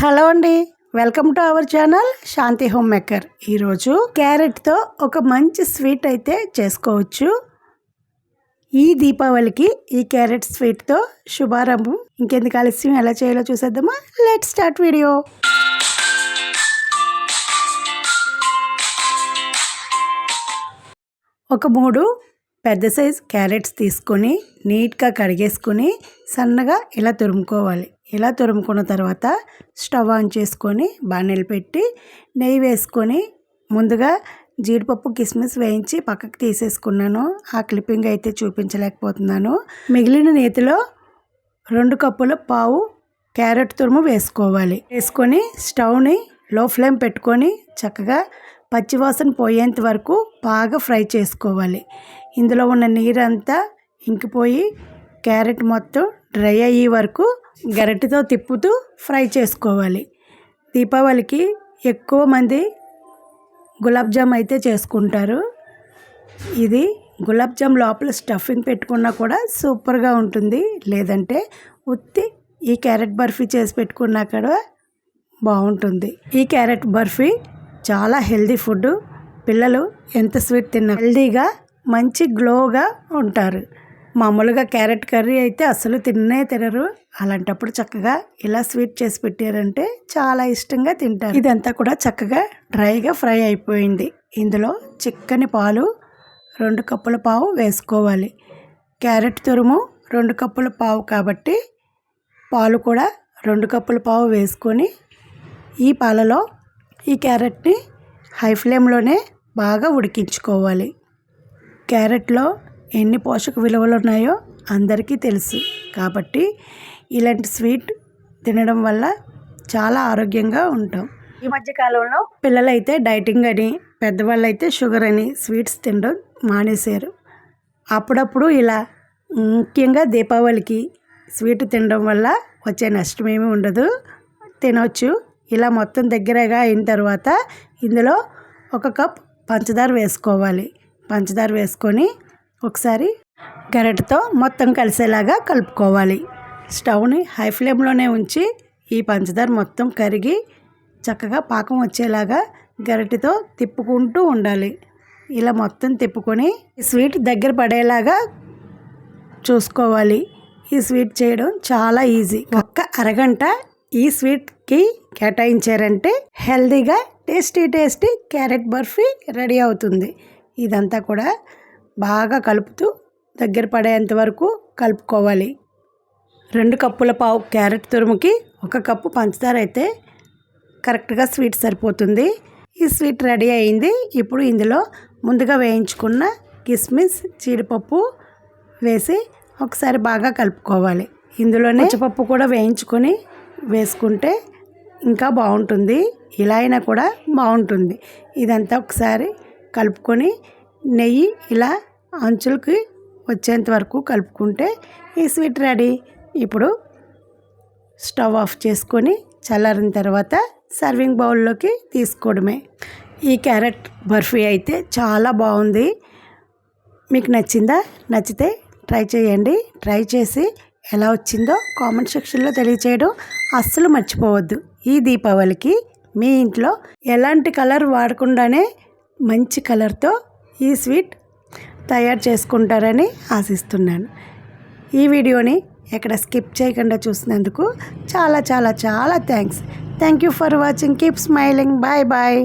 Hello అండి, welcome to our channel Shanti home maker. ఈరోజు క్యారెట్తో ఒక మంచి స్వీట్ అయితే చేసుకోవచ్చు. ఈ దీపావళికి ఈ క్యారెట్ స్వీట్తో శుభారంభం. ఇంకెందుకు ఆలస్యం, ఎలా చేయాలో చూసేద్దామా? Let start video. ఒక 3 పెద్ద సైజ్ క్యారెట్స్ తీసుకొని నీట్గా కడిగేసుకొని సన్నగా ఇలా తురుముకోవాలి. ఇలా తురుముకున్న తర్వాత స్టవ్ ఆన్ చేసుకొని బాణీలు పెట్టి నెయ్యి వేసుకొని ముందుగా జీడిపప్పు కిస్మిస్ వేయించి పక్కకు తీసేసుకున్నాను. ఆ క్లిప్పింగ్ అయితే చూపించలేకపోతున్నాను. మిగిలిన నేతిలో 2 కప్పుల పావు క్యారెట్ తురుము వేసుకోవాలి. వేసుకొని స్టవ్ని లో ఫ్లేమ్ పెట్టుకొని చక్కగా పచ్చివాసన పోయేంత వరకు బాగా ఫ్రై చేసుకోవాలి. ఇందులో ఉన్న నీరంతా ఇంకిపోయి క్యారెట్ మొత్తం డ్రై అయ్యే వరకు గరిటెతో తిప్పుతూ ఫ్రై చేసుకోవాలి. దీపావళికి ఎక్కువ మంది గులాబ్ జామ్ అయితే చేసుకుంటారు. ఇది గులాబ్ జామ్ లోపల స్టఫింగ్ పెట్టుకున్నా కూడా సూపర్గా ఉంటుంది. లేదంటే ఉత్తి ఈ క్యారెట్ బర్ఫీ చేసి పెట్టుకున్నా కూడా బాగుంటుంది. ఈ క్యారెట్ బర్ఫీ చాలా హెల్దీ ఫుడ్. పిల్లలు ఎంత స్వీట్ తిన్నా హెల్దీగా మంచి గ్లోగా ఉంటారు. మామూలుగా క్యారెట్ కర్రీ అయితే అసలు తినరు. అలాంటప్పుడు చక్కగా ఇలా స్వీట్ చేసి పెట్టారంటే చాలా ఇష్టంగా తింటారు. ఇదంతా కూడా చక్కగా డ్రైగా ఫ్రై అయిపోయింది. ఇందులో చిక్కని పాలు 2 కప్పుల పావు వేసుకోవాలి. క్యారెట్ తురుము 2 కప్పుల పావు కాబట్టి పాలు కూడా 2 కప్పుల పావు వేసుకొని ఈ పాలలో ఈ క్యారెట్ని హై ఫ్లేమ్లోనే బాగా ఉడికించుకోవాలి. క్యారెట్లో ఎన్ని పోషక విలువలు ఉన్నాయో అందరికీ తెలుసు. కాబట్టి ఇలాంటి స్వీట్ తినడం వల్ల చాలా ఆరోగ్యంగా ఉంటాం. ఈ మధ్యకాలంలో పిల్లలైతే డైటింగ్ అని, పెద్దవాళ్ళు అయితే షుగర్ అని స్వీట్స్ తినడం మానేశారు. అప్పుడప్పుడు ఇలా ముఖ్యంగా దీపావళికి స్వీట్ తినడం వల్ల వచ్చే నష్టం ఏమీ ఉండదు, తినవచ్చు. ఇలా మొత్తం దగ్గరగా అయిన తర్వాత ఇందులో 1 కప్ పంచదార వేసుకోవాలి. పంచదార వేసుకొని ఒకసారి గరిటెతో మొత్తం కలిసేలాగా కలుపుకోవాలి. స్టవ్ని హై ఫ్లేమ్లోనే ఉంచి ఈ పంచదార మొత్తం కరిగి చక్కగా పాకం వచ్చేలాగా గరిటెతో తిప్పుకుంటూ ఉండాలి. ఇలా మొత్తం తిప్పుకొని ఈ స్వీట్ దగ్గర పడేలాగా చూసుకోవాలి. ఈ స్వీట్ చేయడం చాలా ఈజీ. ఒక్క అరగంట ఈ స్వీట్కి కేటాయించారంటే హెల్దీగా టేస్టీ క్యారెట్ బర్ఫీ రెడీ అవుతుంది. ఇదంతా కూడా బాగా కలుపుతూ దగ్గర పడేంత వరకు కలుపుకోవాలి. 2 కప్పుల పావు క్యారెట్ తురుముకి 1 కప్పు పంచదార అయితే కరెక్ట్గా స్వీట్ సరిపోతుంది. ఈ స్వీట్ రెడీ అయింది. ఇప్పుడు ఇందులో ముందుగా వేయించుకున్న కిస్మిస్, జీడిపప్పు వేసి ఒకసారి బాగా కలుపుకోవాలి. ఇందులోనే పచ్చిపప్పు కూడా వేయించుకొని వేసుకుంటే ఇంకా బాగుంటుంది. ఇలా అయినా కూడా బాగుంటుంది. ఇదంతా ఒకసారి కలుపుకొని నెయ్యి ఇలా అంచులకి వచ్చేంత వరకు కలుపుకుంటే ఈ స్వీట్ రెడీ. ఇప్పుడు స్టవ్ ఆఫ్ చేసుకొని చల్లారిన తర్వాత సర్వింగ్ బౌల్లోకి తీసుకోవడమే. ఈ క్యారెట్ బర్ఫీ అయితే చాలా బాగుంది. మీకు నచ్చిందా? నచ్చితే ట్రై చేయండి. ట్రై చేసి ఎలా వచ్చిందో కామెంట్ సెక్షన్లో తెలియచేయడం అస్సలు మర్చిపోవద్దు. ఈ దీపావళికి మీ ఇంట్లో ఎలాంటి కలర్ వాడకుండానే మంచి కలర్తో ఈ స్వీట్ తయారు చేసుకుంటారని ఆశిస్తున్నాను. ఈ వీడియోని ఎక్కడ స్కిప్ చేయకుండా చూసినందుకు చాలా thanks. Thank you for watching. Keep smiling. Bye.